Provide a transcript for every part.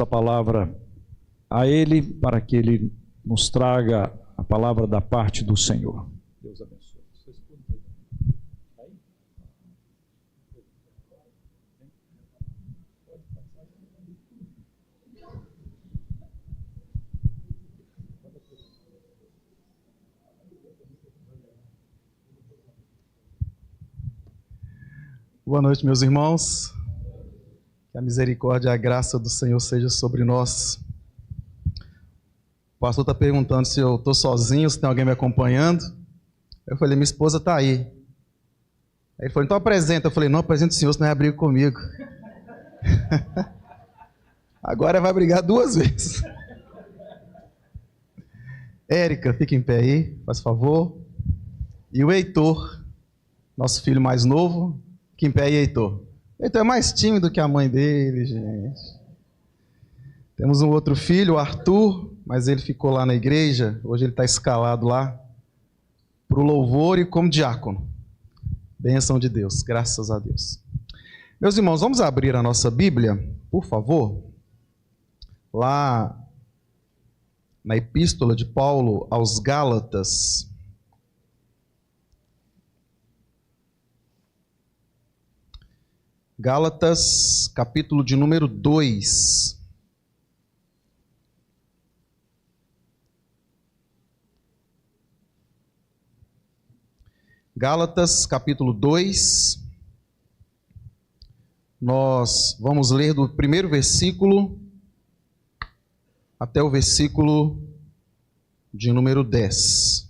a palavra a Ele, para que Ele nos traga a palavra da parte do Senhor. Deus abençoe. Boa noite, meus irmãos. Que a misericórdia e a graça do Senhor seja sobre nós. O pastor está perguntando se eu estou sozinho, se tem alguém me acompanhando. Eu falei, minha esposa está aí. Aí ele falou, então apresenta. Eu falei, não, apresenta o senhor, senão vai brigar comigo. Agora vai brigar duas vezes. Érica, fica em pé aí, faz favor. E o Heitor, nosso filho mais novo. Fica em pé aí, Heitor. Heitor é mais tímido que a mãe dele, gente. Temos um outro filho, o Arthur, mas ele ficou lá na igreja. Hoje ele está escalado lá para o louvor e como diácono. Bênção de Deus, graças a Deus. Meus irmãos, vamos abrir a nossa Bíblia, por favor. Lá na Epístola de Paulo aos Gálatas. Gálatas, capítulo de número 2. Gálatas, capítulo 2. Nós vamos ler do primeiro versículo até o versículo de número 10.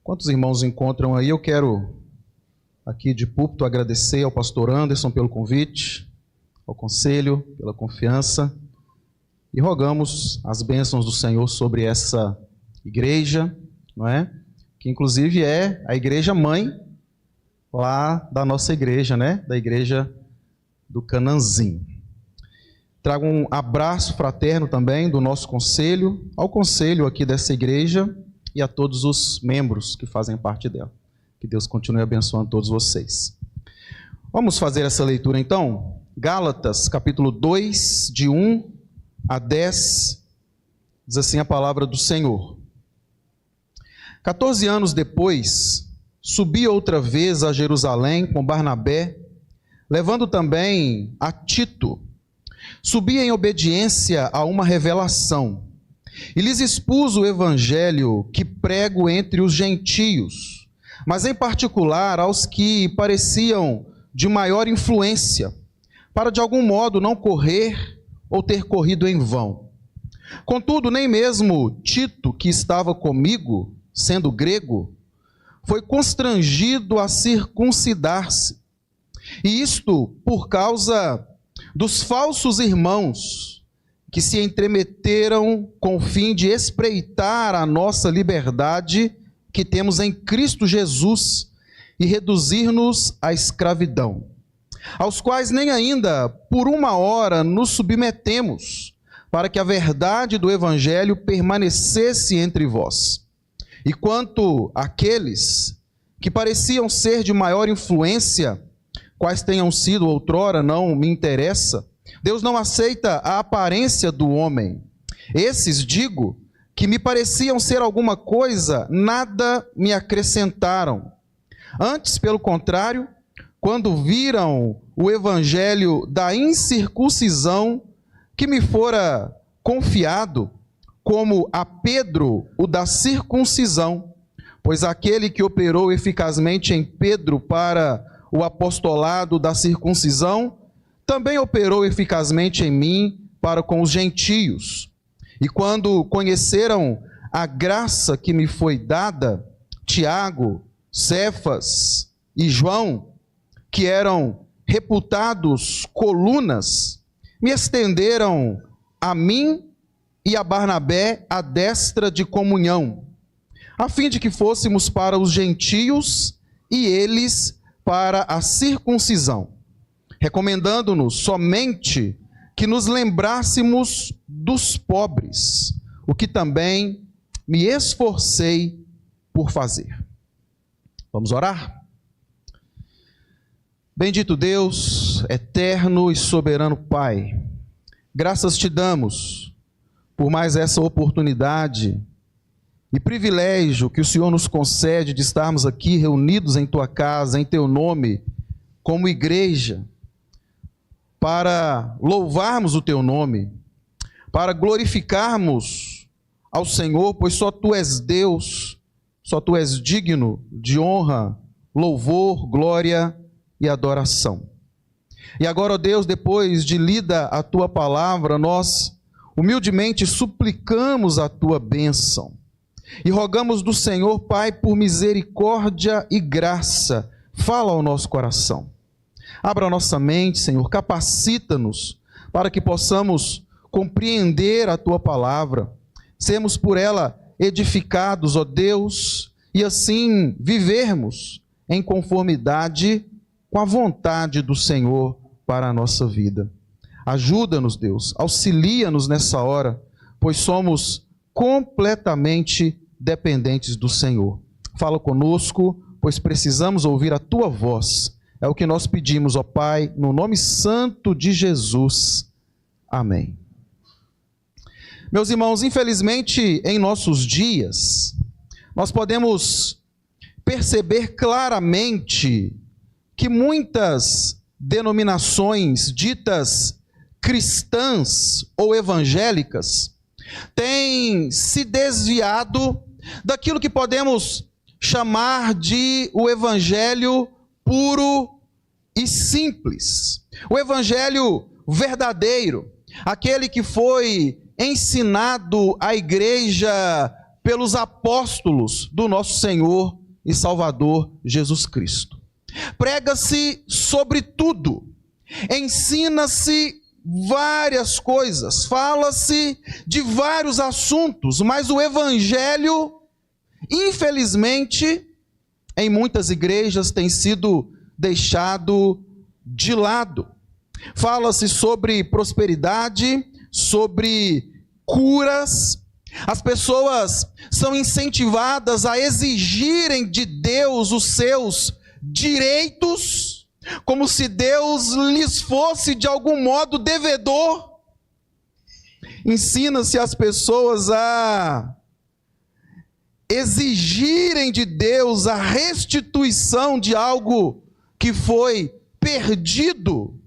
Quantos irmãos encontram aí? Eu quero aqui de púlpito agradecer ao pastor Anderson pelo convite, ao conselho pela confiança e rogamos as bênçãos do Senhor sobre essa igreja, não é? Que inclusive é a igreja mãe lá da nossa igreja, né? Da igreja do Cananzinho. Trago um abraço fraterno também do nosso conselho, ao conselho aqui dessa igreja e a todos os membros que fazem parte dela. Que Deus continue abençoando todos vocês. Vamos fazer essa leitura então? Gálatas, capítulo 2, de 1 a 10, diz assim a palavra do Senhor. 14 anos depois, subi outra vez a Jerusalém com Barnabé, levando também a Tito. Subi em obediência a uma revelação, e lhes expus o evangelho que prego entre os gentios, mas em particular aos que pareciam de maior influência, para de algum modo não correr ou ter corrido em vão. Contudo, nem mesmo Tito, que estava comigo, sendo grego, foi constrangido a circuncidar-se, e isto por causa dos falsos irmãos que se entremeteram com o fim de espreitar a nossa liberdade que temos em Cristo Jesus e reduzir-nos à escravidão, aos quais nem ainda por uma hora nos submetemos, para que a verdade do Evangelho permanecesse entre vós. E quanto àqueles que pareciam ser de maior influência, quais tenham sido outrora, não me interessa, Deus não aceita a aparência do homem. Esses, digo, que me pareciam ser alguma coisa, nada me acrescentaram. Antes, pelo contrário, quando viram o evangelho da incircuncisão que me fora confiado, como a Pedro o da circuncisão, pois aquele que operou eficazmente em Pedro para o apostolado da circuncisão, também operou eficazmente em mim para com os gentios. E quando conheceram a graça que me foi dada, Tiago, Cefas e João, que eram reputados colunas, me estenderam a mim e a Barnabé a destra de comunhão, a fim de que fôssemos para os gentios e eles para a circuncisão, recomendando-nos somente que nos lembrássemos dos pobres, o que também me esforcei por fazer. Vamos orar? Bendito Deus, eterno e soberano Pai, graças te damos por mais essa oportunidade e privilégio que o Senhor nos concede de estarmos aqui reunidos em tua casa, em teu nome, como igreja, para louvarmos o teu nome, para glorificarmos ao Senhor, pois só tu és Deus, só tu és digno de honra, louvor, glória e adoração. E agora, ó Deus, depois de lida a tua palavra, nós humildemente suplicamos a tua bênção e rogamos do Senhor, Pai, por misericórdia e graça, fala ao nosso coração. Abra a nossa mente, Senhor, capacita-nos para que possamos compreender a tua palavra, sermos por ela edificados, ó Deus, e assim vivermos em conformidade com a vontade do Senhor para a nossa vida. Ajuda-nos, Deus, auxilia-nos nessa hora, pois somos completamente dependentes do Senhor. Fala conosco, pois precisamos ouvir a tua voz. É o que nós pedimos, ó Pai, no nome santo de Jesus. Amém. Meus irmãos, infelizmente, em nossos dias, nós podemos perceber claramente que muitas denominações ditas cristãs ou evangélicas têm se desviado daquilo que podemos chamar de o evangelho puro e simples, o evangelho verdadeiro, aquele que foi ensinado à igreja pelos apóstolos do nosso Senhor e Salvador Jesus Cristo. Prega-se sobre tudo, ensina-se várias coisas, fala-se de vários assuntos, mas o evangelho, infelizmente, em muitas igrejas tem sido deixado de lado. Fala-se sobre prosperidade, sobre curas. As pessoas são incentivadas a exigirem de Deus os seus direitos, como se Deus lhes fosse de algum modo devedor. Ensina-se as pessoas a exigirem de Deus a restituição de algo que foi perdido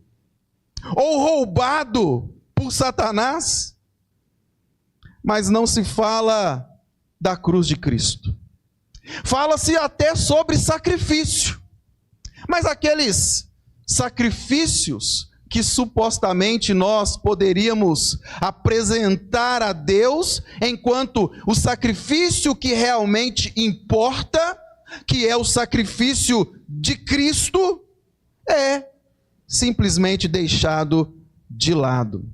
ou roubado por Satanás, mas não se fala da cruz de Cristo. Fala-se até sobre sacrifício, mas aqueles sacrifícios que supostamente nós poderíamos apresentar a Deus, enquanto o sacrifício que realmente importa, que é o sacrifício de Cristo, é simplesmente deixado de lado.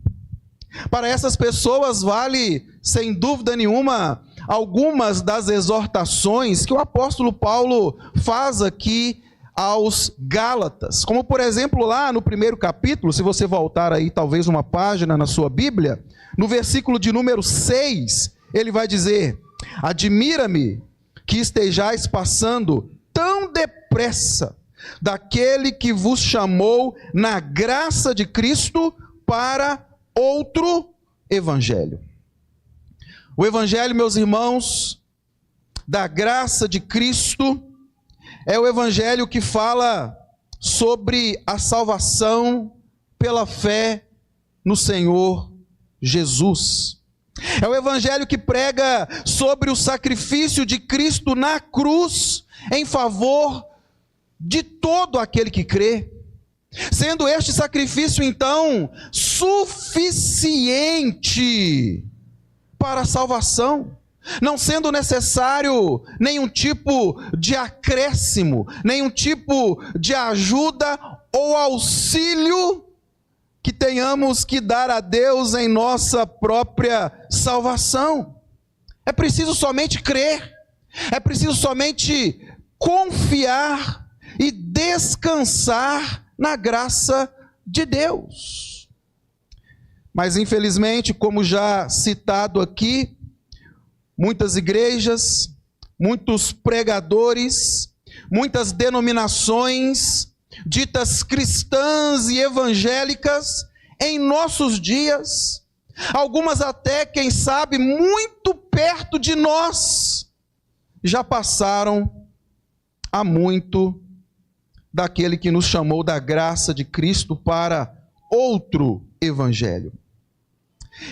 Para essas pessoas vale, sem dúvida nenhuma, algumas das exortações que o apóstolo Paulo faz aqui aos Gálatas, como por exemplo lá no primeiro capítulo, se você voltar aí talvez uma página na sua Bíblia, no versículo de número 6, ele vai dizer: admira-me que estejais passando tão depressa daquele que vos chamou na graça de Cristo para outro evangelho. O evangelho, meus irmãos, da graça de Cristo, é o evangelho que fala sobre a salvação pela fé no Senhor Jesus. É o evangelho que prega sobre o sacrifício de Cristo na cruz em favor de todo aquele que crê, sendo este sacrifício então suficiente para a salvação, não sendo necessário nenhum tipo de acréscimo, nenhum tipo de ajuda ou auxílio que tenhamos que dar a Deus em nossa própria salvação. É preciso somente crer, é preciso somente confiar e descansar na graça de Deus. Mas infelizmente, como já citado aqui, muitas igrejas, muitos pregadores, muitas denominações ditas cristãs e evangélicas em nossos dias, algumas até, quem sabe, muito perto de nós, já passaram há muito daquele que nos chamou da graça de Cristo para outro evangelho.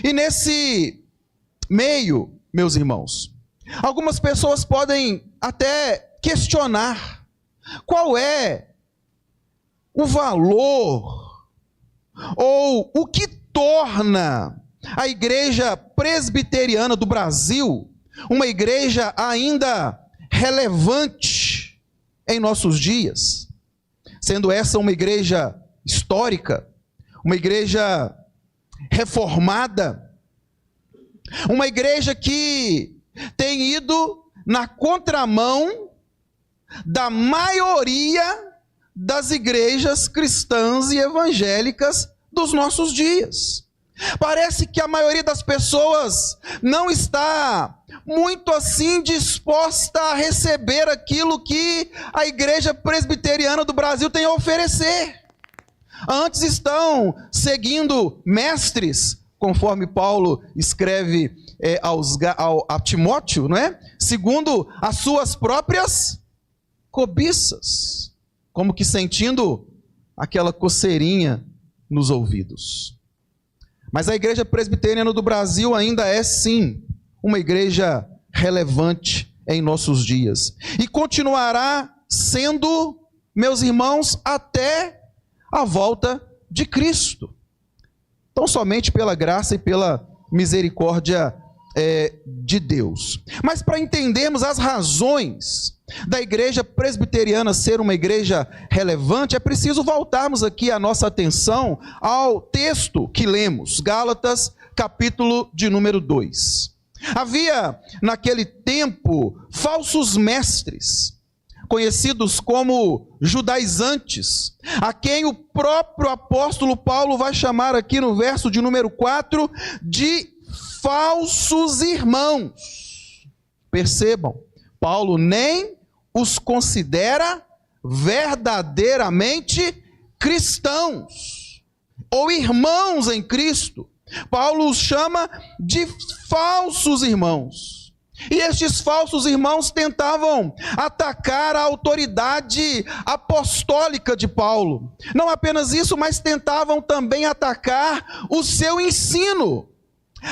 E nesse meio, meus irmãos, algumas pessoas podem até questionar qual é o valor ou o que torna a igreja presbiteriana do Brasil uma igreja ainda relevante em nossos dias, sendo essa uma igreja histórica, uma igreja reformada, uma igreja que tem ido na contramão da maioria das igrejas cristãs e evangélicas dos nossos dias. Parece que a maioria das pessoas não está muito assim disposta a receber aquilo que a igreja presbiteriana do Brasil tem a oferecer. Antes estão seguindo mestres, conforme Paulo escreve a Timóteo, não é? Segundo as suas próprias cobiças, como que sentindo aquela coceirinha nos ouvidos. Mas a igreja presbiteriana do Brasil ainda é sim uma igreja relevante em nossos dias, e continuará sendo, meus irmãos, até a volta de Cristo. Então, somente pela graça e pela misericórdia de Deus. Mas para entendermos as razões da igreja presbiteriana ser uma igreja relevante, é preciso voltarmos aqui a nossa atenção ao texto que lemos, Gálatas, capítulo de número 2. Havia naquele tempo falsos mestres, conhecidos como judaizantes, a quem o próprio apóstolo Paulo vai chamar aqui no verso de número 4 de falsos irmãos. Percebam, Paulo nem os considera verdadeiramente cristãos ou irmãos em Cristo. Paulo os chama de falsos irmãos. E estes falsos irmãos tentavam atacar a autoridade apostólica de Paulo. Não apenas isso, mas tentavam também atacar o seu ensino,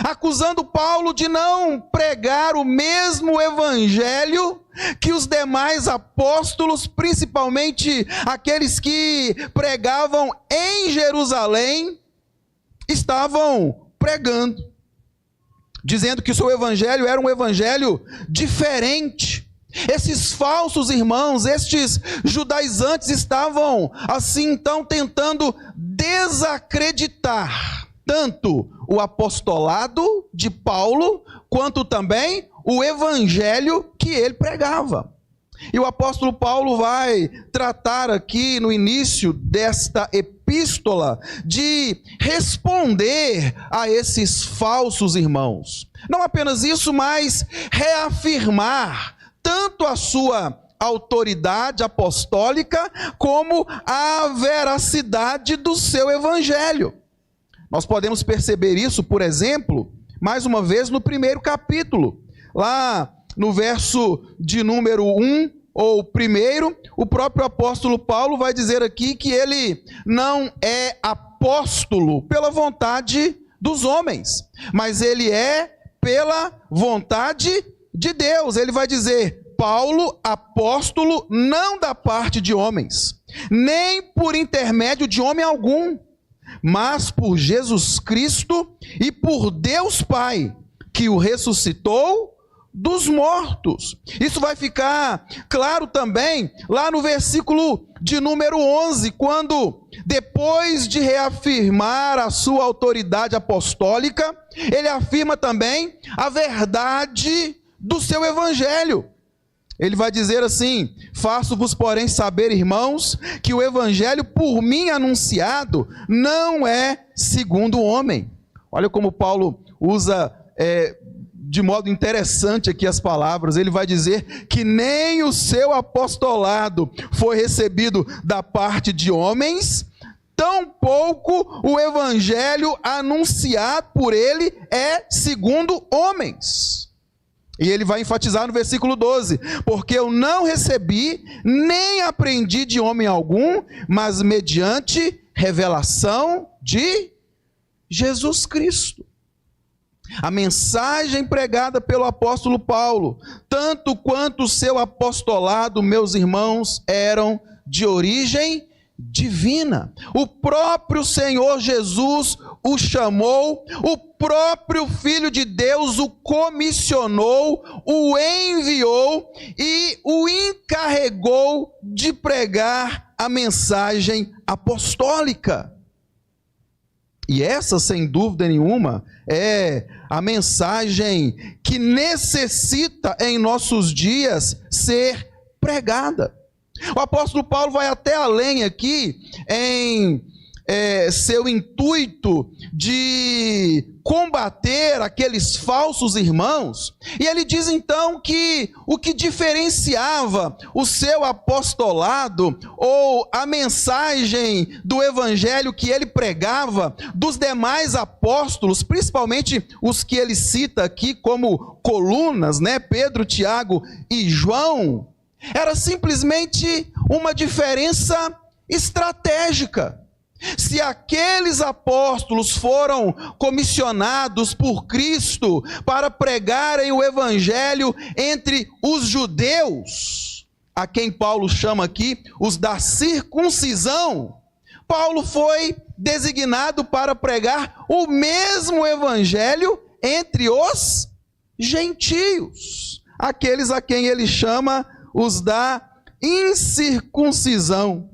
acusando Paulo de não pregar o mesmo evangelho que os demais apóstolos, principalmente aqueles que pregavam em Jerusalém, estavam pregando, dizendo que o seu evangelho era um evangelho diferente. Esses falsos irmãos, estes judaizantes estavam assim então tentando desacreditar tanto o apostolado de Paulo, quanto também o evangelho que ele pregava. E o apóstolo Paulo vai tratar aqui no início desta epístola de responder a esses falsos irmãos. Não apenas isso, mas reafirmar tanto a sua autoridade apostólica como a veracidade do seu evangelho. Nós podemos perceber isso, por exemplo, mais uma vez no primeiro capítulo, lá no verso de número 1, ou primeiro, o próprio apóstolo Paulo vai dizer aqui que ele não é apóstolo pela vontade dos homens, mas ele é pela vontade de Deus. Ele vai dizer: Paulo, apóstolo, não da parte de homens, nem por intermédio de homem algum, mas por Jesus Cristo e por Deus Pai, que o ressuscitou dos mortos. Isso vai ficar claro também lá no versículo de número 11, quando, depois de reafirmar a sua autoridade apostólica, ele afirma também a verdade do seu evangelho. Ele vai dizer assim: faço-vos, porém, saber, irmãos, que o evangelho por mim anunciado não é segundo o homem. Olha como Paulo usa de modo interessante aqui as palavras. Ele vai dizer que nem o seu apostolado foi recebido da parte de homens, tampouco o evangelho anunciado por ele é segundo homens. E ele vai enfatizar no versículo 12: porque eu não recebi, nem aprendi de homem algum, mas mediante revelação de Jesus Cristo. A mensagem pregada pelo apóstolo Paulo, tanto quanto o seu apostolado, meus irmãos, eram de origem divina. O próprio Senhor Jesus o chamou, o próprio Filho de Deus o comissionou, o enviou e o encarregou de pregar a mensagem apostólica. E essa, sem dúvida nenhuma, é a mensagem que necessita em nossos dias ser pregada. O apóstolo Paulo vai até além aqui em seu intuito de combater aqueles falsos irmãos, e ele diz então que o que diferenciava o seu apostolado, ou a mensagem do evangelho que ele pregava, dos demais apóstolos, principalmente os que ele cita aqui como colunas, Pedro, Tiago e João, era simplesmente uma diferença estratégica. Se aqueles apóstolos foram comissionados por Cristo para pregarem o evangelho entre os judeus, a quem Paulo chama aqui os da circuncisão, Paulo foi designado para pregar o mesmo evangelho entre os gentios, aqueles a quem ele chama os da incircuncisão.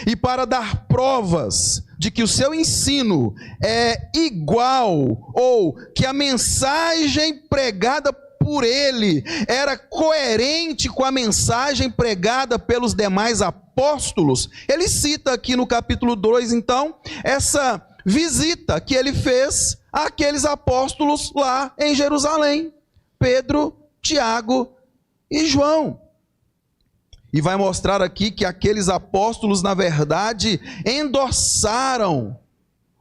E para dar provas de que o seu ensino é igual, ou que a mensagem pregada por ele era coerente com a mensagem pregada pelos demais apóstolos, ele cita aqui no capítulo 2, então, essa visita que ele fez àqueles apóstolos lá em Jerusalém, Pedro, Tiago e João. E vai mostrar aqui que aqueles apóstolos, na verdade, endossaram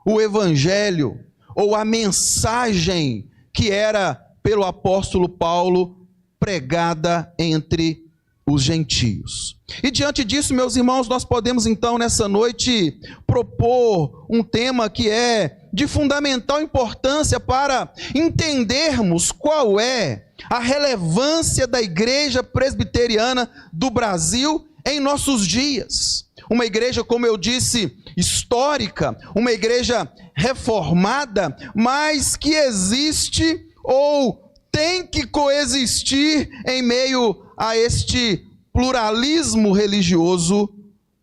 o evangelho, ou a mensagem que era pelo apóstolo Paulo pregada entre os gentios. E diante disso, meus irmãos, nós podemos então nessa noite propor um tema que é de fundamental importância para entendermos qual é a relevância da Igreja Presbiteriana do Brasil em nossos dias. Uma igreja, como eu disse, histórica, uma igreja reformada, mas que existe ou tem que coexistir em meio a este pluralismo religioso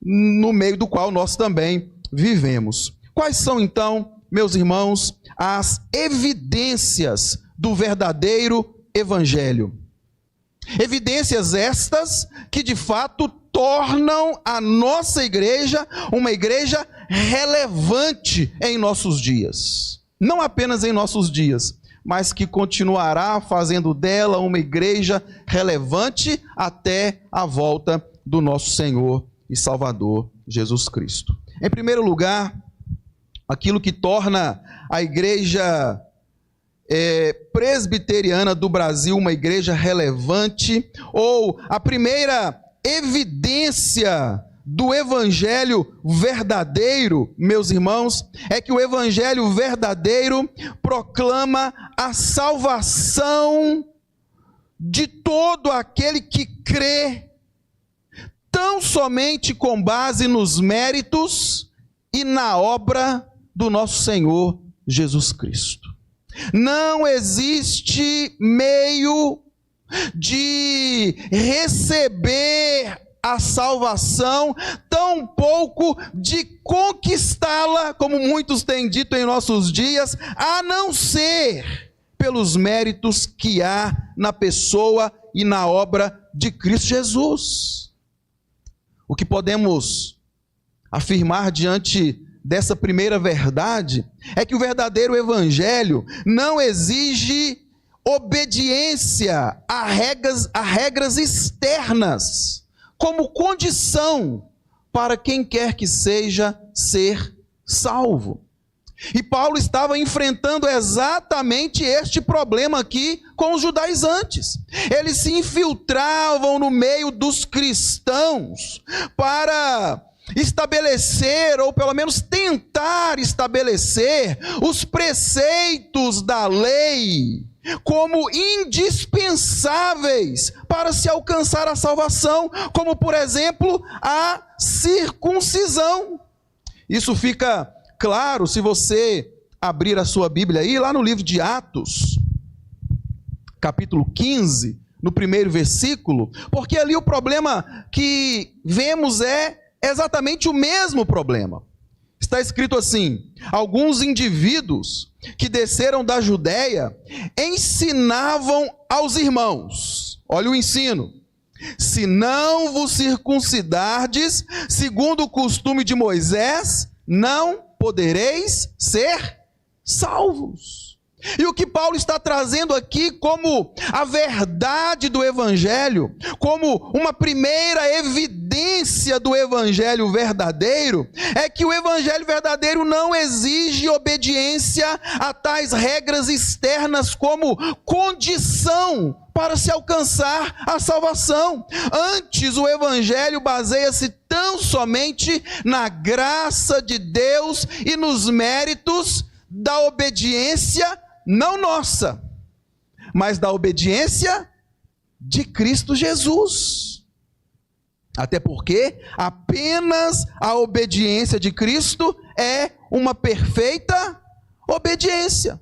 no meio do qual nós também vivemos. Quais são então, meus irmãos, as evidências do verdadeiro evangelho? Evidências estas que de fato tornam a nossa igreja uma igreja relevante em nossos dias. Não apenas em nossos dias, mas que continuará fazendo dela uma igreja relevante até a volta do nosso Senhor e Salvador Jesus Cristo. Em primeiro lugar, aquilo que torna a igreja presbiteriana do Brasil uma igreja relevante, ou a primeira evidência do evangelho verdadeiro, meus irmãos, é que o evangelho verdadeiro proclama a salvação de todo aquele que crê, tão somente com base nos méritos e na obra do nosso Senhor Jesus Cristo. Não existe meio de receber a salvação, tampouco de conquistá-la, como muitos têm dito em nossos dias, a não ser pelos méritos que há na pessoa e na obra de Cristo Jesus. O que podemos afirmar diante dessa primeira verdade é que o verdadeiro evangelho não exige obediência a regras externas como condição para quem quer que seja ser salvo. E Paulo estava enfrentando exatamente este problema aqui com os judaizantes. Eles se infiltravam no meio dos cristãos para estabelecer, ou pelo menos tentar estabelecer, os preceitos da lei como indispensáveis para se alcançar a salvação, como por exemplo a circuncisão. Isso fica claro se você abrir a sua Bíblia aí, lá no livro de Atos, capítulo 15, no primeiro versículo, porque ali o problema que vemos é exatamente o mesmo problema. Está escrito assim: alguns indivíduos que desceram da Judéia ensinavam aos irmãos, olha o ensino: se não vos circuncidardes segundo o costume de Moisés, não podereis ser salvos. E o que Paulo está trazendo aqui como a verdade do Evangelho, como uma primeira evidência do Evangelho verdadeiro, é que o Evangelho verdadeiro não exige obediência a tais regras externas como condição para se alcançar a salvação. Antes, o Evangelho baseia-se tão somente na graça de Deus e nos méritos da obediência, não nossa, mas da obediência de Cristo Jesus. Até porque apenas a obediência de Cristo é uma perfeita obediência.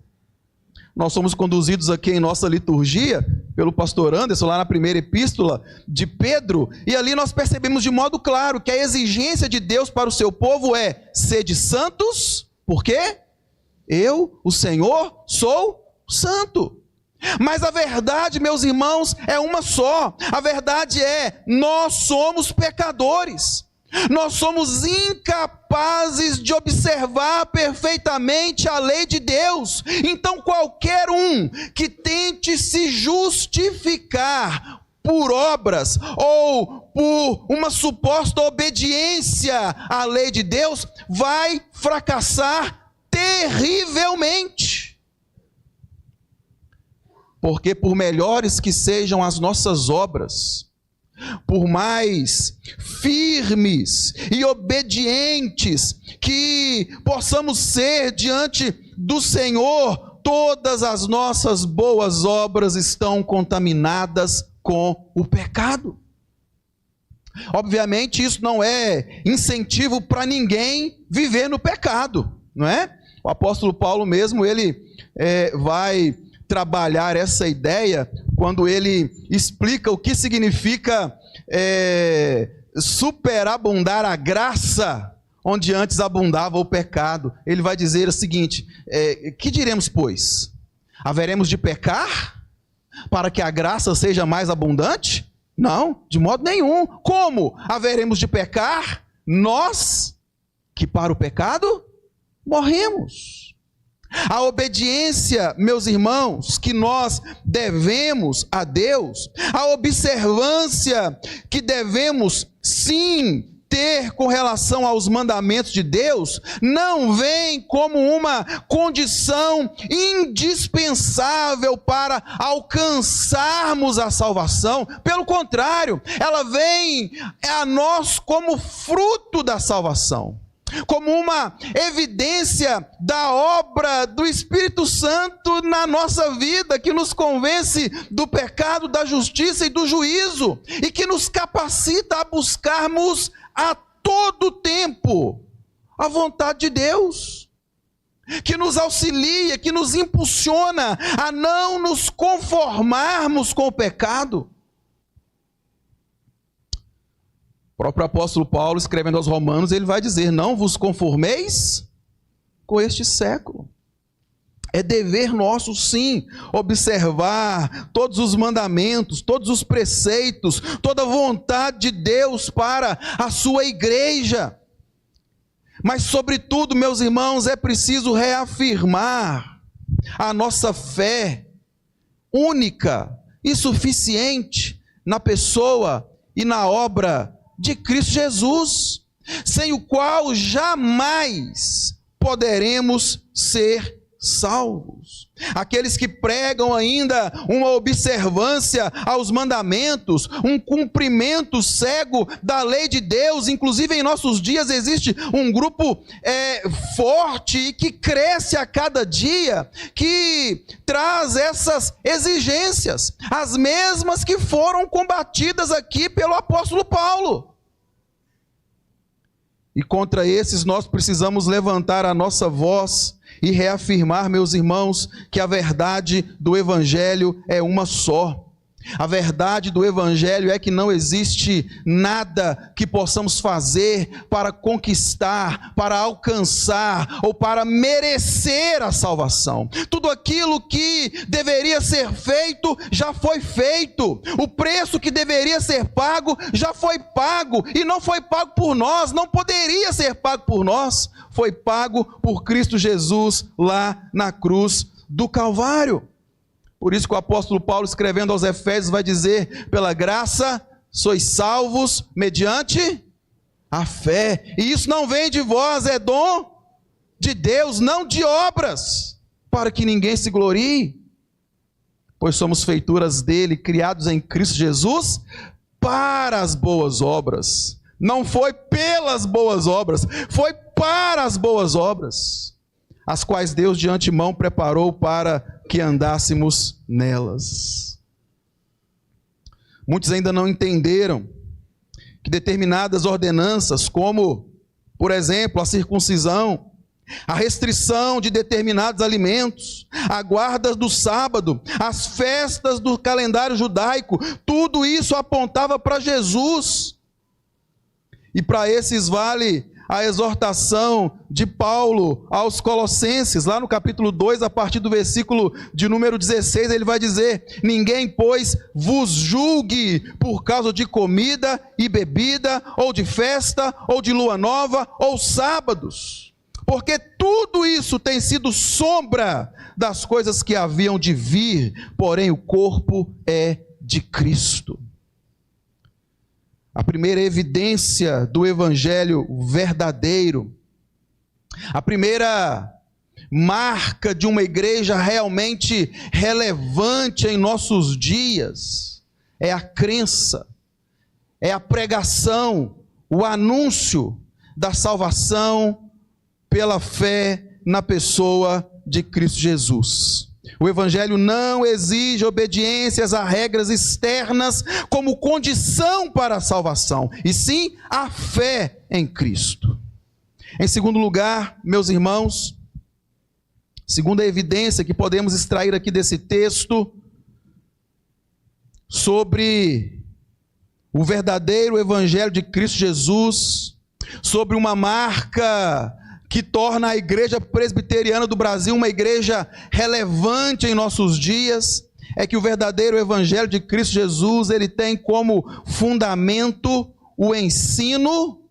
Nós somos conduzidos aqui em nossa liturgia pelo pastor Anderson, lá na primeira epístola de Pedro, e ali nós percebemos de modo claro que a exigência de Deus para o seu povo é: sede santos, por quê? Eu, o Senhor, sou santo. Mas a verdade, meus irmãos, é uma só. A verdade é: nós somos pecadores. Nós somos incapazes de observar perfeitamente a lei de Deus. Então qualquer um que tente se justificar por obras ou por uma suposta obediência à lei de Deus vai fracassar terrivelmente. Porque por melhores que sejam as nossas obras, por mais firmes e obedientes que possamos ser diante do Senhor, todas as nossas boas obras estão contaminadas com o pecado. Obviamente isso não é incentivo para ninguém viver no pecado, não é? O apóstolo Paulo mesmo, ele vai trabalhar essa ideia quando ele explica o que significa superabundar a graça onde antes abundava o pecado. Ele vai dizer o seguinte: que diremos, pois? Haveremos de pecar para que a graça seja mais abundante? Não, de modo nenhum. Como haveremos de pecar? Nós que para o pecado morremos. A obediência, meus irmãos, que nós devemos a Deus, a observância que devemos sim ter com relação aos mandamentos de Deus, não vem como uma condição indispensável para alcançarmos a salvação. Pelo contrário, ela vem a nós como fruto da salvação, como uma evidência da obra do Espírito Santo na nossa vida, que nos convence do pecado, da justiça e do juízo, e que nos capacita a buscarmos a todo tempo a vontade de Deus, que nos auxilia, que nos impulsiona a não nos conformarmos com o pecado. O próprio apóstolo Paulo, escrevendo aos Romanos, ele vai dizer: não vos conformeis com este século. É dever nosso, sim, observar todos os mandamentos, todos os preceitos, toda a vontade de Deus para a sua igreja. Mas, sobretudo, meus irmãos, é preciso reafirmar a nossa fé única e suficiente na pessoa e na obra de Cristo Jesus, sem o qual jamais poderemos ser salvos. Aqueles que pregam ainda uma observância aos mandamentos, um cumprimento cego da lei de Deus. Inclusive em nossos dias existe um grupo forte e que cresce a cada dia, que traz essas exigências, as mesmas que foram combatidas aqui pelo apóstolo Paulo. E contra esses nós precisamos levantar a nossa voz e reafirmar, meus irmãos, que a verdade do Evangelho é uma só. A verdade do Evangelho é que não existe nada que possamos fazer para conquistar, para alcançar ou para merecer a salvação. Tudo aquilo que deveria ser feito já foi feito. O preço que deveria ser pago já foi pago, e não foi pago por nós, não poderia ser pago por nós. Foi pago por Cristo Jesus lá na cruz do Calvário. Por isso que o apóstolo Paulo, escrevendo aos Efésios, vai dizer: pela graça sois salvos mediante a fé. E isso não vem de vós, é dom de Deus, não de obras, para que ninguém se glorie. Pois somos feituras dele, criados em Cristo Jesus, para as boas obras. Não foi pelas boas obras, foi para as boas obras, as quais Deus de antemão preparou para que andássemos nelas. Muitos ainda não entenderam que determinadas ordenanças, como, por exemplo, a circuncisão, a restrição de determinados alimentos, a guarda do sábado, as festas do calendário judaico, tudo isso apontava para Jesus. E para esses vale a exortação de Paulo aos Colossenses, lá no capítulo 2, a partir do versículo de número 16, ele vai dizer: ninguém, pois, vos julgue por causa de comida e bebida, ou de festa, ou de lua nova, ou sábados, porque tudo isso tem sido sombra das coisas que haviam de vir, porém o corpo é de Cristo. A primeira evidência do Evangelho verdadeiro, a primeira marca de uma igreja realmente relevante em nossos dias, é a crença, é a pregação, o anúncio da salvação pela fé na pessoa de Cristo Jesus. O Evangelho não exige obediências a regras externas como condição para a salvação, e sim a fé em Cristo. Em segundo lugar, meus irmãos, segunda evidência que podemos extrair aqui desse texto sobre o verdadeiro Evangelho de Cristo Jesus, sobre uma marca que torna a igreja presbiteriana do Brasil uma igreja relevante em nossos dias, é que o verdadeiro Evangelho de Cristo Jesus, ele tem como fundamento o ensino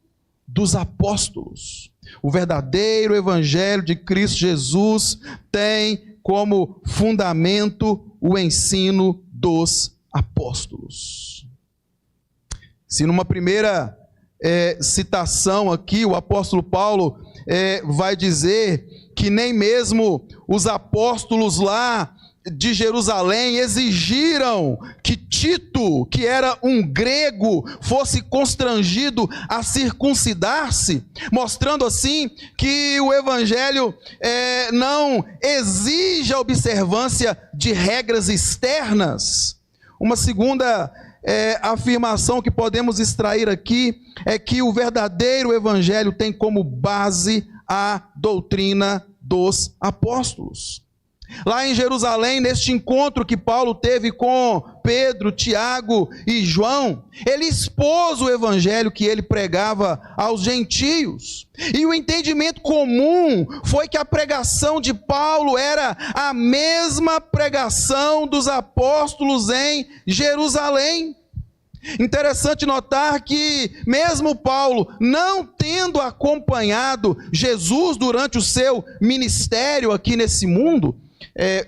dos apóstolos. O verdadeiro Evangelho de Cristo Jesus tem como fundamento o ensino dos apóstolos. Se numa primeira citação aqui, o apóstolo Paulo vai dizer que nem mesmo os apóstolos lá de Jerusalém exigiram que Tito, que era um grego, fosse constrangido a circuncidar-se, mostrando assim que o Evangelho não exige a observância de regras externas. Uma segunda afirmação que podemos extrair aqui é que o verdadeiro Evangelho tem como base a doutrina dos apóstolos. Lá em Jerusalém, neste encontro que Paulo teve com Pedro, Tiago e João, ele expôs o Evangelho que ele pregava aos gentios. E o entendimento comum foi que a pregação de Paulo era a mesma pregação dos apóstolos em Jerusalém. Interessante notar que mesmo Paulo, não tendo acompanhado Jesus durante o seu ministério aqui nesse mundo,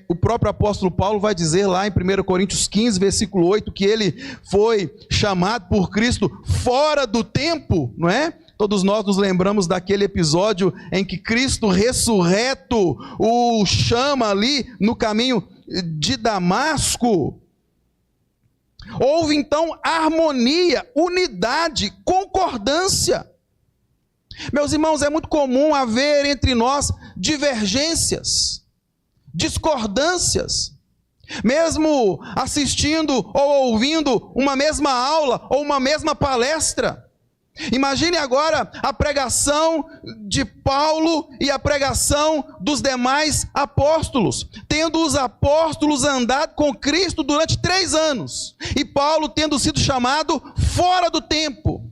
o próprio apóstolo Paulo vai dizer lá em 1 Coríntios 15, versículo 8, que ele foi chamado por Cristo fora do tempo, não é? Todos nós nos lembramos daquele episódio em que Cristo ressurreto o chama ali no caminho de Damasco. Houve então harmonia, unidade, concordância. Meus irmãos, é muito comum haver entre nós divergências, discordâncias, mesmo assistindo ou ouvindo uma mesma aula ou uma mesma palestra. Imagine agora a pregação de Paulo e a pregação dos demais apóstolos, tendo os apóstolos andado com Cristo durante 3 anos, e Paulo tendo sido chamado fora do tempo.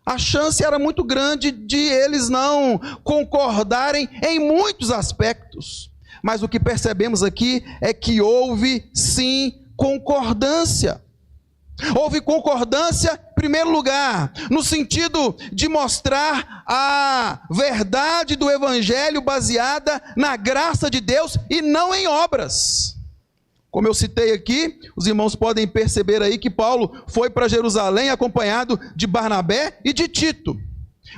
A chance era muito grande de eles não concordarem em muitos aspectos, mas o que percebemos aqui é que houve sim concordância. Houve concordância, em primeiro lugar, no sentido de mostrar a verdade do Evangelho baseada na graça de Deus e não em obras. Como eu citei aqui, os irmãos podem perceber aí que Paulo foi para Jerusalém acompanhado de Barnabé e de Tito.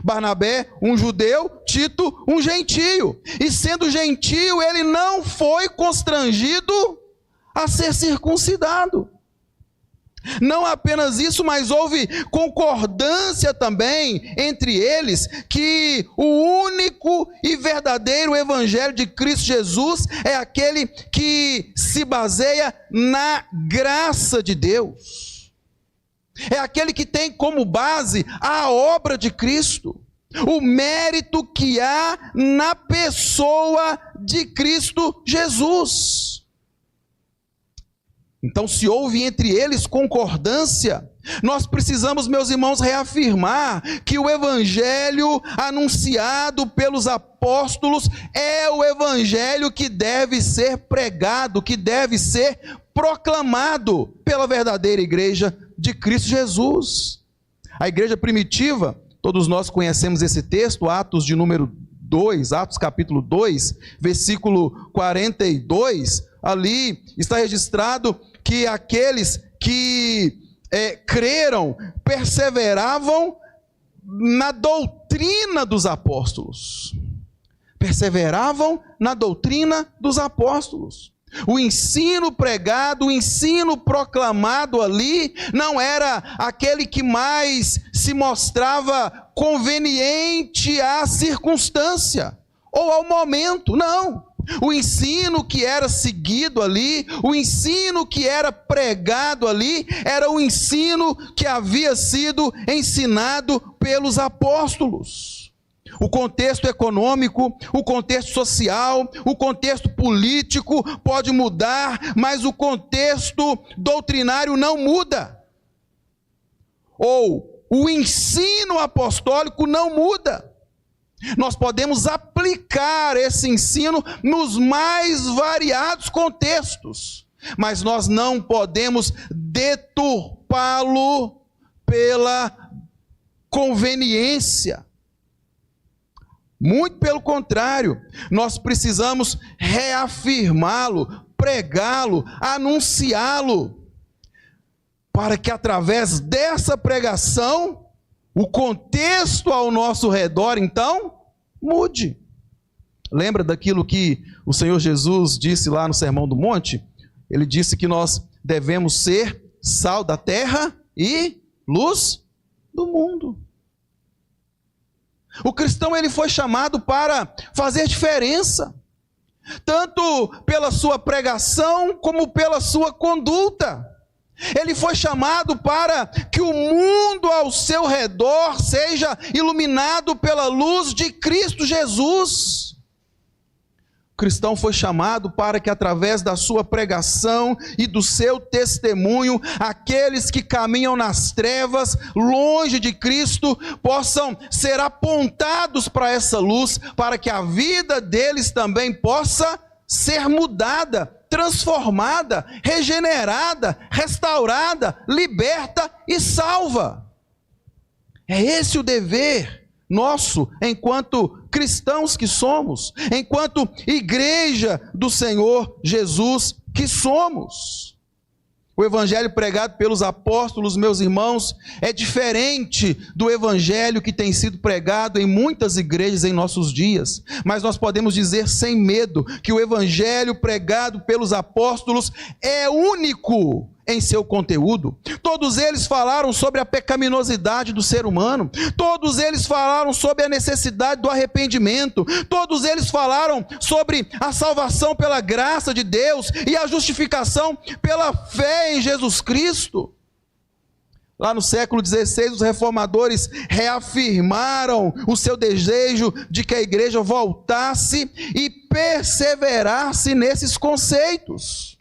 Barnabé, um judeu, Tito, um gentio. E sendo gentio, ele não foi constrangido a ser circuncidado. Não apenas isso, mas houve concordância também entre eles que o único e verdadeiro evangelho de Cristo Jesus é aquele que se baseia na graça de Deus. É aquele que tem como base a obra de Cristo, o mérito que há na pessoa de Cristo Jesus. Então, se houve entre eles concordância, nós precisamos, meus irmãos, reafirmar que o evangelho anunciado pelos apóstolos é o evangelho que deve ser pregado, que deve ser proclamado pela verdadeira igreja de Cristo Jesus. A igreja primitiva, todos nós conhecemos esse texto, Atos de número 2, Atos capítulo 2, versículo 42, ali está registrado que aqueles que creram, perseveravam na doutrina dos apóstolos. Perseveravam na doutrina dos apóstolos. O ensino pregado, o ensino proclamado ali, não era aquele que mais se mostrava conveniente à circunstância ou ao momento, não. O ensino que era seguido ali, o ensino que era pregado ali, era o ensino que havia sido ensinado pelos apóstolos. O contexto econômico, o contexto social, o contexto político pode mudar, mas o contexto doutrinário não muda. Ou o ensino apostólico não muda. Nós podemos aplicar esse ensino nos mais variados contextos, mas nós não podemos deturpá-lo pela conveniência. Muito pelo contrário, nós precisamos reafirmá-lo, pregá-lo, anunciá-lo, para que através dessa pregação, o contexto ao nosso redor, então, mude. Lembra daquilo que o Senhor Jesus disse lá no Sermão do Monte? Ele disse que nós devemos ser sal da terra e luz do mundo. O cristão, ele foi chamado para fazer diferença, tanto pela sua pregação, como pela sua conduta. Ele foi chamado para que o mundo ao seu redor seja iluminado pela luz de Cristo Jesus. O cristão foi chamado para que através da sua pregação e do seu testemunho, aqueles que caminham nas trevas, longe de Cristo, possam ser apontados para essa luz, para que a vida deles também possa ser mudada, transformada, regenerada, restaurada, liberta e salva. É esse o dever nosso, enquanto cristãos que somos, enquanto igreja do Senhor Jesus que somos. O evangelho pregado pelos apóstolos, meus irmãos, é diferente do evangelho que tem sido pregado em muitas igrejas em nossos dias. Mas nós podemos dizer sem medo que o evangelho pregado pelos apóstolos é único em seu conteúdo. Todos eles falaram sobre a pecaminosidade do ser humano, todos eles falaram sobre a necessidade do arrependimento, todos eles falaram sobre a salvação pela graça de Deus e a justificação pela fé em Jesus Cristo. Lá no século XVI, os reformadores reafirmaram o seu desejo de que a igreja voltasse e perseverasse nesses conceitos.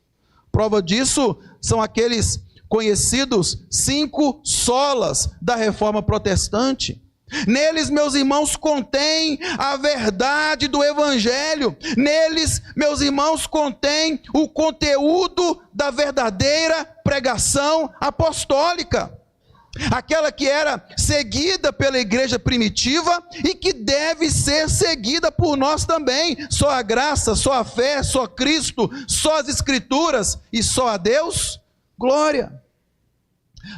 Prova disso são aqueles conhecidos 5 solas da Reforma Protestante. Neles, meus irmãos, contém a verdade do Evangelho. Neles, meus irmãos, contém o conteúdo da verdadeira pregação apostólica. Aquela que era seguida pela igreja primitiva e que deve ser seguida por nós também. Só a graça, só a fé, só Cristo, só as Escrituras e só a Deus glória.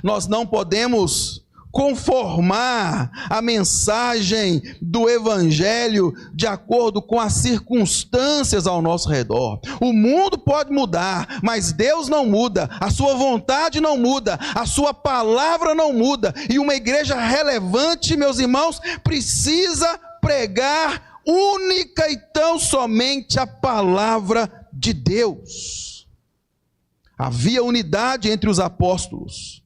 Nós não podemos conformar a mensagem do Evangelho de acordo com as circunstâncias ao nosso redor. O mundo pode mudar, mas Deus não muda, a sua vontade não muda, a sua palavra não muda, e uma igreja relevante, meus irmãos, precisa pregar única e tão somente a palavra de Deus. Havia unidade entre os apóstolos.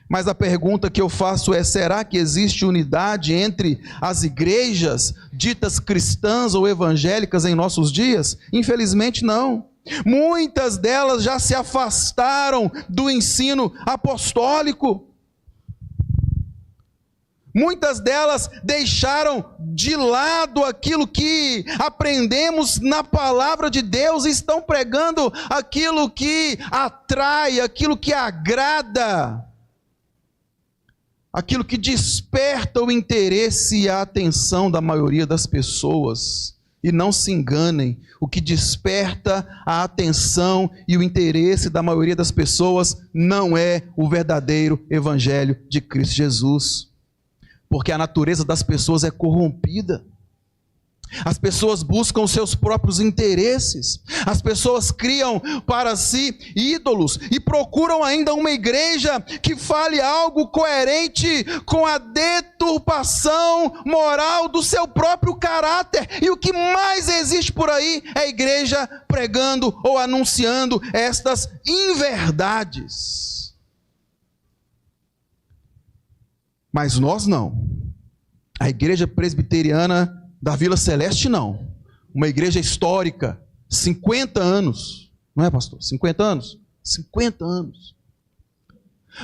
Mas a pergunta que eu faço é: será que existe unidade entre as igrejas ditas cristãs ou evangélicas em nossos dias? Infelizmente não. Muitas delas já se afastaram do ensino apostólico. Muitas delas deixaram de lado aquilo que aprendemos na palavra de Deus e estão pregando aquilo que atrai, aquilo que agrada, aquilo que desperta o interesse e a atenção da maioria das pessoas. E não se enganem, o que desperta a atenção e o interesse da maioria das pessoas não é o verdadeiro evangelho de Cristo Jesus. Porque a natureza das pessoas é corrompida. As pessoas buscam os seus próprios interesses, as pessoas criam para si ídolos e procuram ainda uma igreja que fale algo coerente com a deturpação moral do seu próprio caráter. E o que mais existe por aí é a igreja pregando ou anunciando estas inverdades. Mas nós não. A igreja presbiteriana da Vila Celeste não, uma igreja histórica, 50 anos, não é, pastor? 50 anos? 50 anos.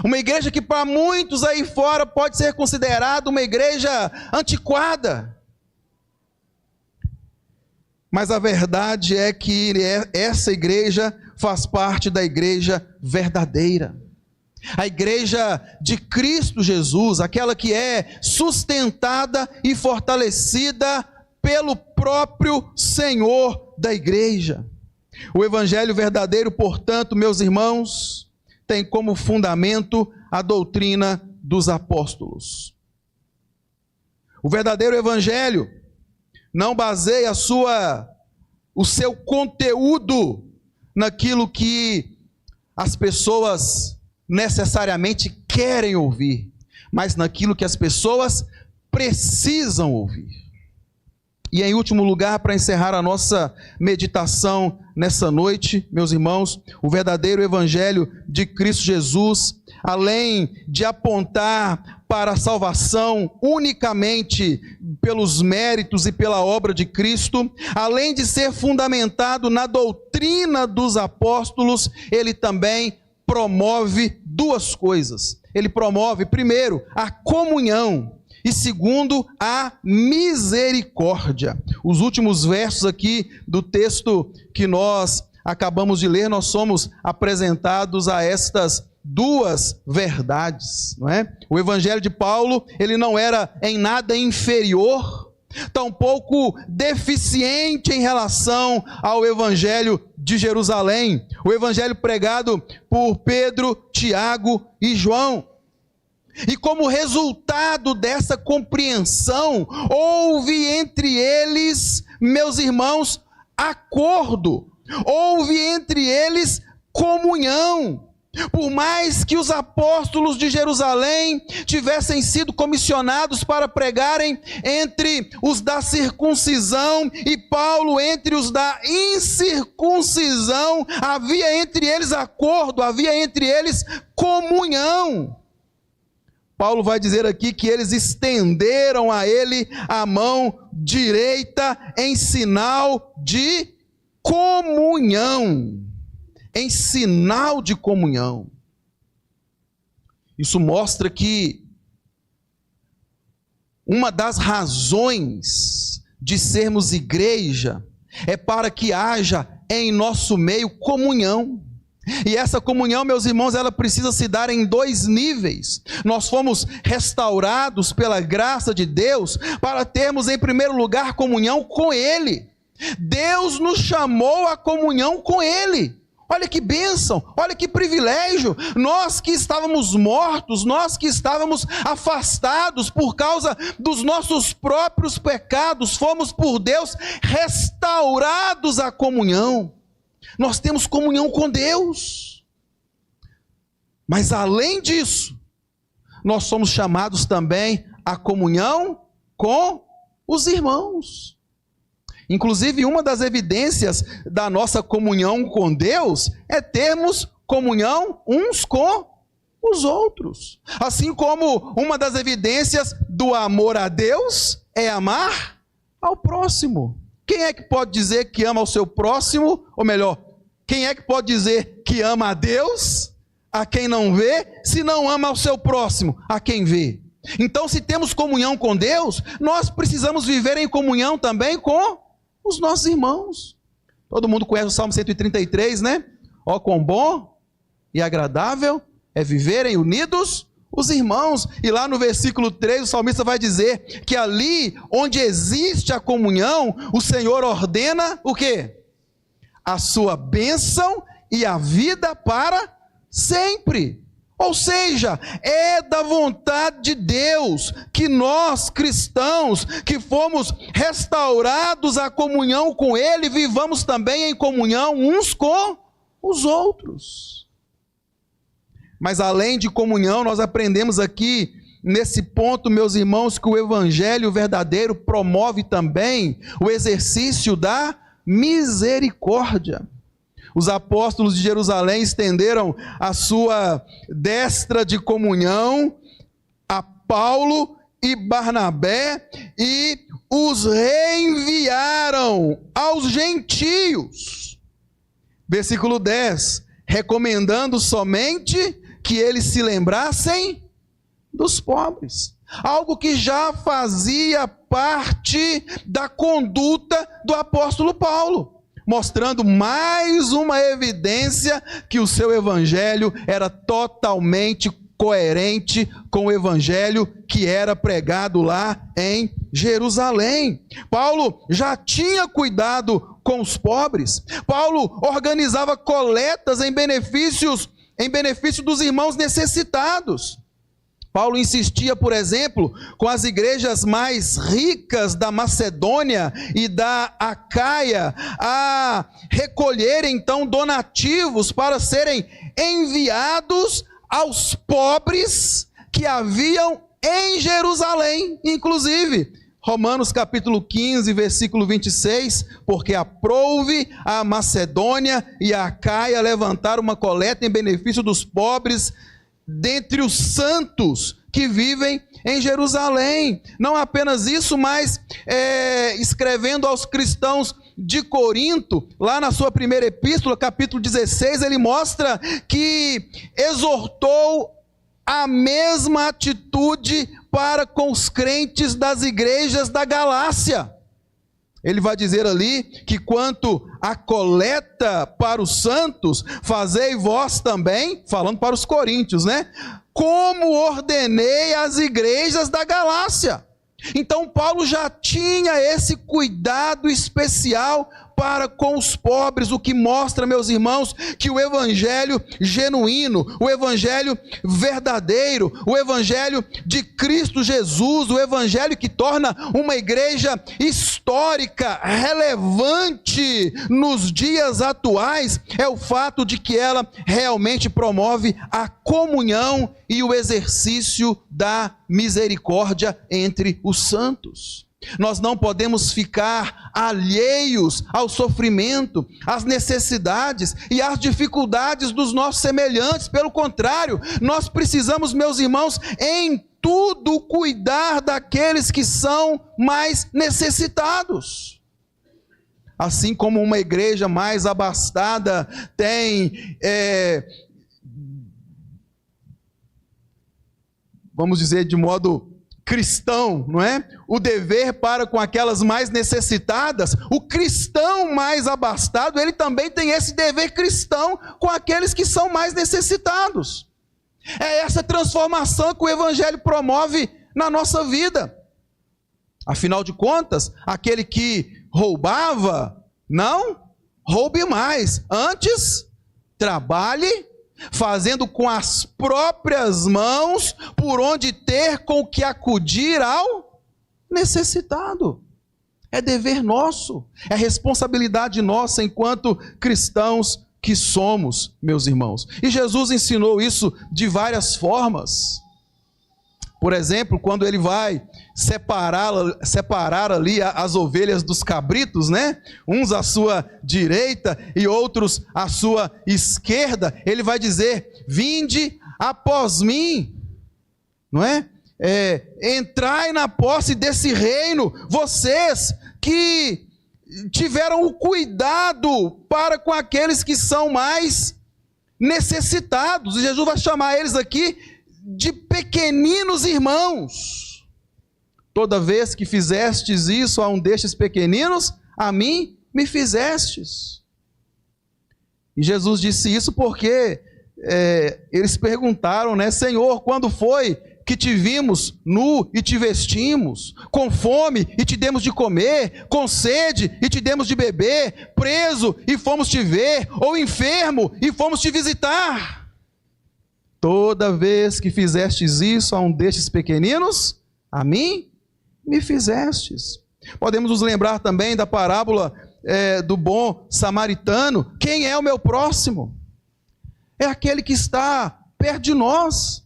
Uma igreja que para muitos aí fora pode ser considerada uma igreja antiquada. Mas a verdade é que essa igreja faz parte da igreja verdadeira. A igreja de Cristo Jesus, aquela que é sustentada e fortalecida pelo próprio Senhor da igreja. O evangelho verdadeiro, portanto, meus irmãos, tem como fundamento a doutrina dos apóstolos. O verdadeiro evangelho não baseia o seu conteúdo naquilo que as pessoas necessariamente querem ouvir, mas naquilo que as pessoas precisam ouvir. E em último lugar, para encerrar a nossa meditação nessa noite, meus irmãos, o verdadeiro evangelho de Cristo Jesus, além de apontar para a salvação unicamente pelos méritos e pela obra de Cristo, além de ser fundamentado na doutrina dos apóstolos, ele também promove duas coisas. Ele promove, primeiro, a comunhão e, segundo, a misericórdia. Os últimos versos aqui do texto que nós acabamos de ler, nós somos apresentados a estas duas verdades, não é? O evangelho de Paulo, ele não era em nada inferior tampouco deficiente em relação ao evangelho de Jerusalém, o evangelho pregado por Pedro, Tiago e João. E como resultado dessa compreensão, houve entre eles, meus irmãos, acordo, houve entre eles comunhão. Por mais que os apóstolos de Jerusalém tivessem sido comissionados para pregarem entre os da circuncisão e Paulo entre os da incircuncisão, havia entre eles acordo, havia entre eles comunhão. Paulo vai dizer aqui que eles estenderam a ele a mão direita em sinal de comunhão. Em sinal de comunhão. Isso mostra que uma das razões de sermos igreja é para que haja em nosso meio comunhão. E essa comunhão, meus irmãos, ela precisa se dar em dois níveis. Nós fomos restaurados pela graça de Deus para termos em primeiro lugar comunhão com Ele. Deus nos chamou à comunhão com Ele. Olha que bênção, olha que privilégio. Nós que estávamos mortos, nós que estávamos afastados por causa dos nossos próprios pecados, fomos por Deus restaurados à comunhão. Nós temos comunhão com Deus. Mas além disso, nós somos chamados também à comunhão com os irmãos. Inclusive, uma das evidências da nossa comunhão com Deus é termos comunhão uns com os outros. Assim como uma das evidências do amor a Deus é amar ao próximo. Quem é que pode dizer que ama ao seu próximo? Ou melhor, quem é que pode dizer que ama a Deus, a quem não vê, se não ama ao seu próximo, a quem vê? Então, se temos comunhão com Deus, nós precisamos viver em comunhão também com os nossos irmãos. Todo mundo conhece o Salmo 133, né? Ó, quão bom e agradável é viverem unidos os irmãos. E lá no versículo 3, o salmista vai dizer que ali onde existe a comunhão, o Senhor ordena o quê? A sua bênção e a vida para sempre. Ou seja, é da vontade de Deus que nós cristãos, que fomos restaurados à comunhão com Ele, vivamos também em comunhão uns com os outros. Mas além de comunhão, nós aprendemos aqui, nesse ponto, meus irmãos, que o Evangelho verdadeiro promove também o exercício da misericórdia. Os apóstolos de Jerusalém estenderam a sua destra de comunhão a Paulo e Barnabé e os reenviaram aos gentios. Versículo 10, recomendando somente que eles se lembrassem dos pobres. Algo que já fazia parte da conduta do apóstolo Paulo, mostrando mais uma evidência que o seu evangelho era totalmente coerente com o evangelho que era pregado lá em Jerusalém. Paulo já tinha cuidado com os pobres. Paulo organizava coletas em benefício dos irmãos necessitados. Paulo insistia, por exemplo, com as igrejas mais ricas da Macedônia e da Acaia a recolherem então donativos para serem enviados aos pobres que haviam em Jerusalém. Inclusive, Romanos capítulo 15, versículo 26, porque aprouve a Macedônia e a Acaia levantar uma coleta em benefício dos pobres dentre os santos que vivem em Jerusalém. Não apenas isso, mas escrevendo aos cristãos de Corinto, lá na sua primeira epístola, capítulo 16, ele mostra que exortou a mesma atitude para com os crentes das igrejas da Galácia. Ele vai dizer ali que quanto à coleta para os santos, fazei vós também, falando para os coríntios, né? Como ordenei às igrejas da Galácia. Então Paulo já tinha esse cuidado especial para com os pobres, o que mostra, meus irmãos, que o evangelho genuíno, o evangelho verdadeiro, o evangelho de Cristo Jesus, o evangelho que torna uma igreja histórica, relevante nos dias atuais, é o fato de que ela realmente promove a comunhão e o exercício da misericórdia entre os santos. Nós não podemos ficar alheios ao sofrimento, às necessidades e às dificuldades dos nossos semelhantes. Pelo contrário, nós precisamos, meus irmãos, em tudo cuidar daqueles que são mais necessitados. Assim como uma igreja mais abastada tem, vamos dizer de modo cristão, não é? O dever para com aquelas mais necessitadas, o cristão mais abastado, ele também tem esse dever cristão com aqueles que são mais necessitados. É essa transformação que o evangelho promove na nossa vida. Afinal de contas, aquele que roubava, não roube mais, antes trabalhe, fazendo com as próprias mãos, por onde ter com que acudir ao necessitado. É dever nosso, é responsabilidade nossa enquanto cristãos que somos, meus irmãos. E Jesus ensinou isso de várias formas. Por exemplo, quando ele vai separar ali as ovelhas dos cabritos, né? Uns à sua direita e outros à sua esquerda, ele vai dizer: vinde após mim, não é? Entrai na posse desse reino, vocês que tiveram o cuidado para com aqueles que são mais necessitados. E Jesus vai chamar eles aqui de pequeninos irmãos. Toda vez que fizestes isso a um destes pequeninos, a mim me fizestes. E Jesus disse isso porque eles perguntaram, né? Senhor, quando foi que te vimos nu e te vestimos, com fome e te demos de comer, com sede e te demos de beber, preso e fomos te ver, ou enfermo e fomos te visitar? Toda vez que fizestes isso a um destes pequeninos, a mim me fizestes. Podemos nos lembrar também da parábola do bom samaritano. Quem é o meu próximo? É aquele que está perto de nós.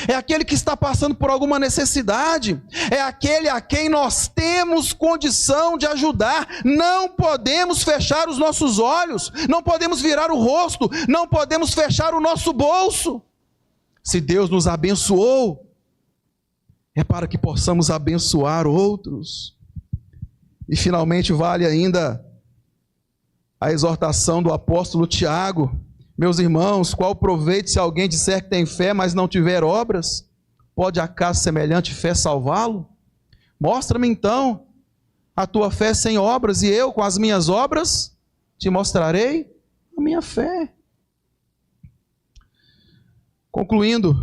É aquele que está passando por alguma necessidade. É aquele a quem nós temos condição de ajudar. Não podemos fechar os nossos olhos, não podemos virar o rosto, não podemos fechar o nosso bolso. Se Deus nos abençoou, é para que possamos abençoar outros. E finalmente vale ainda a exortação do apóstolo Tiago: meus irmãos, qual proveito se alguém disser que tem fé, mas não tiver obras? Pode acaso semelhante fé salvá-lo? Mostra-me então a tua fé sem obras, e eu com as minhas obras te mostrarei a minha fé. Concluindo,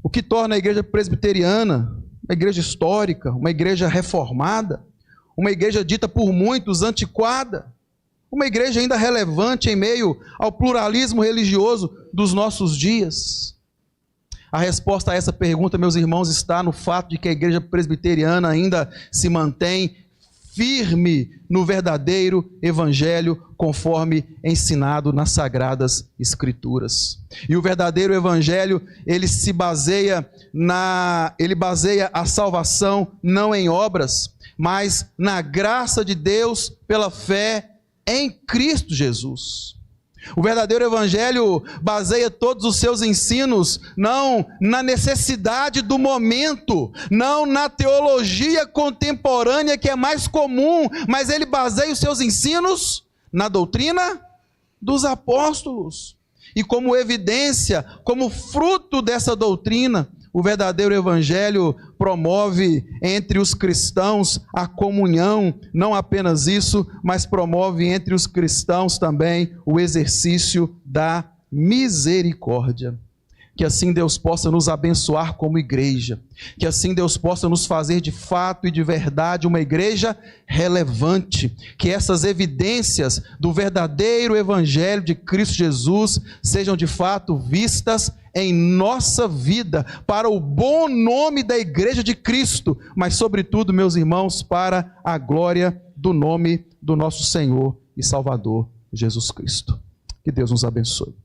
o que torna a igreja presbiteriana uma igreja histórica, uma igreja reformada, uma igreja dita por muitos antiquada, uma igreja ainda relevante em meio ao pluralismo religioso dos nossos dias? A resposta a essa pergunta, meus irmãos, está no fato de que a igreja presbiteriana ainda se mantém firme no verdadeiro evangelho, conforme ensinado nas Sagradas Escrituras. E o verdadeiro evangelho, ele baseia a salvação não em obras, mas na graça de Deus pela fé em Cristo Jesus. O verdadeiro evangelho baseia todos os seus ensinos não na necessidade do momento, não na teologia contemporânea que é mais comum, mas ele baseia os seus ensinos na doutrina dos apóstolos. E como evidência, como fruto dessa doutrina, o verdadeiro evangelho promove entre os cristãos a comunhão, não apenas isso, mas promove entre os cristãos também o exercício da misericórdia. Que assim Deus possa nos abençoar como igreja. Que assim Deus possa nos fazer de fato e de verdade uma igreja relevante. Que essas evidências do verdadeiro evangelho de Cristo Jesus sejam de fato vistas em nossa vida, para o bom nome da igreja de Cristo, mas sobretudo, meus irmãos, para a glória do nome do nosso Senhor e Salvador Jesus Cristo. Que Deus nos abençoe.